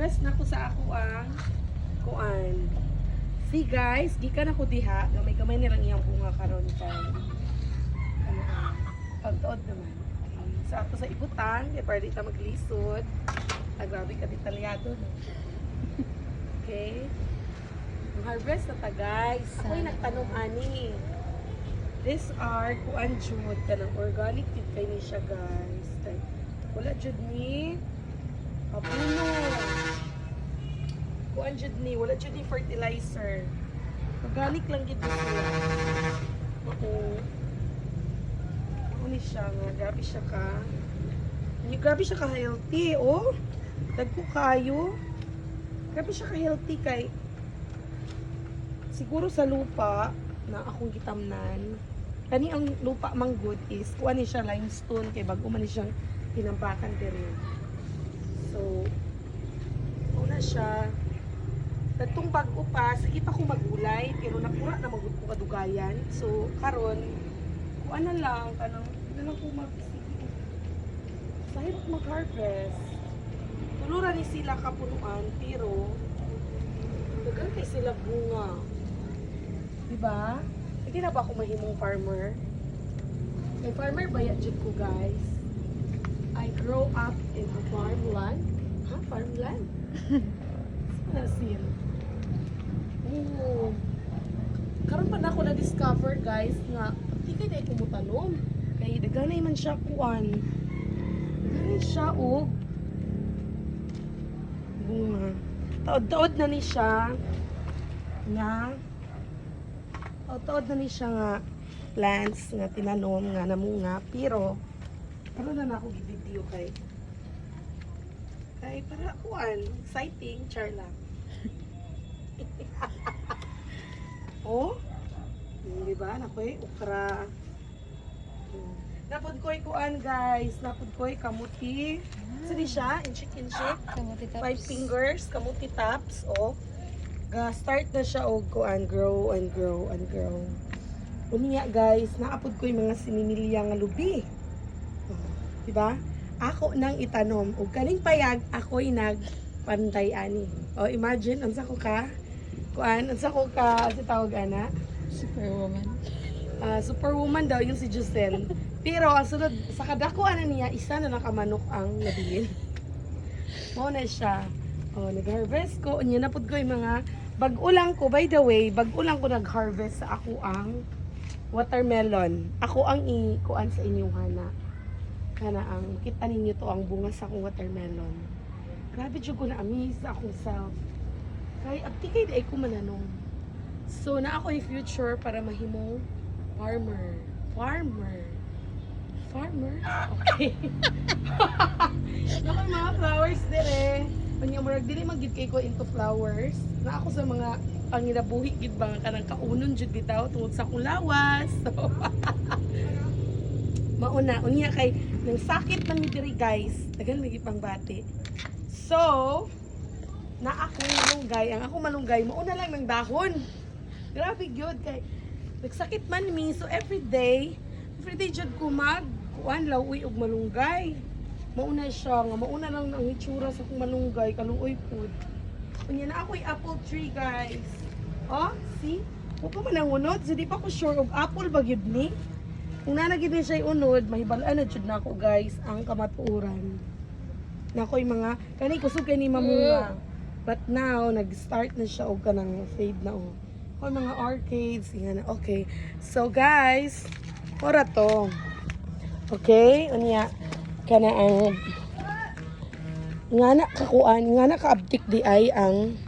Nag-harvest na ko sa ako ang kuan. See guys, gikan ako diha, gamay-gamay nilang iyang bunga karon kay ano pagtuod naman. Sa ato sa ibutan, kay para di ta maglisod. Grabe ka detalyado no. Okay. Ang harvest na ta guys. Ako'y nagtanong ani. These are kuan jud kanang organic jud kay ni siya guys. Kay wala jud ni puno. Kuan jud ni, wala jud ni fertilizer. Organic lang gid siya. Oo. Ano siya nga, grabe siya ka. Grabe siya ka healthy, oh. Dagko kayo. Grabe siya ka healthy kay siguro sa lupa na akong gitamnan. Kani ang lupa mang good is kuan ni siya limestone kay bag-o man ni siyang tinambakan diri. So, una siya. Datong bag-o pa, sige pa ko magulay, pero napura na magud ko kadugayan. So, karon kuan na lang, kanang na lang ko sa hirap mag-harvest. Tuluran ni sila kapunuan, pero dagan kay sila bunga. Diba? Hindi na ba ako mahimong farmer? Kay farmer bayad jud ko guys. I grow up in a farmland. Ha? Farmland? Sinasin. Oo. Karon pa na ako na-discover guys nga di kay dahil kumutanom. Kay daganay man siya kuan. Daganay siya og bunga. Taod-taod na ni siya nga taod-taod na ni siya nga plants nga tinanom nga namunga pero karon na ako gi-video kay para kuan exciting char lang. Oh, di ba? Nakoy ukra. Napod ko'y kuan guys, napod ko'y kamuti. Saan siya? Inchik. Kamuti tops. 5 fingers, kamuti tops. Oh. Start na siya og kuan, grow and grow and grow. Unya guys, naapod ko'y mga sinimilya nga lubi. Oh, di ba? Ako nang itanom ug kaning payag ako'y nagpantay ani. Oh, imagine unsa ko ka? Kuan, unsa ko ka sa tawag ana? Superwoman. Superwoman daw yung si Giselle. Pero ang sunod sa kadako ana niya, isa na nakamanok ang nabilin. Mo na siya. Oh, nag-harvest ko. Unya na pud ko yung mga bag-o lang ko, by the way, bag-o lang ko nag-harvest sa ako ang watermelon. Ako ang kuan sa inyong hana. Kana ang kita ninyo to ang bunga sa akong watermelon. Grabe jud ko na amaze sa akong self. Kay abti kay di ko mananong. So na ako yung future para mahimong farmer. Okay. Nakoy mga flowers dire. Panya murag dili magid kay ko into flowers. Na ako sa mga panginabuhi gid ba nga kanang kaunon jud bitaw tungod sa akong lawas. So, mauna unya kay nang sakit man mi diri guys. Dagan mi pang bati. So, na ako malunggay, ang ako malunggay, mauna lang ng dahon. Grabe gyud kay nagsakit man mi, so everyday jud ko kuan lawi og malunggay. Mauna siya nga, mauna lang ang itsura sa kong malunggay, kaluoy food. Unya na ako'y apple tree guys. Oh, see? Kung pa man ang unod, so di pa ko sure og apple ba gyud ni. Kung nanagid ni siya unod, mahibalaan na jud na ako guys ang kamatuoran. Na ako'y mga kani kusog kay ni mamunga. But now, nag-start na siya og kanang fade na oh. Or mga arcades, yan. Okay. So guys, ora to. Okay, unya kana ang nga na kakuan, nga na kaabtik di ay ang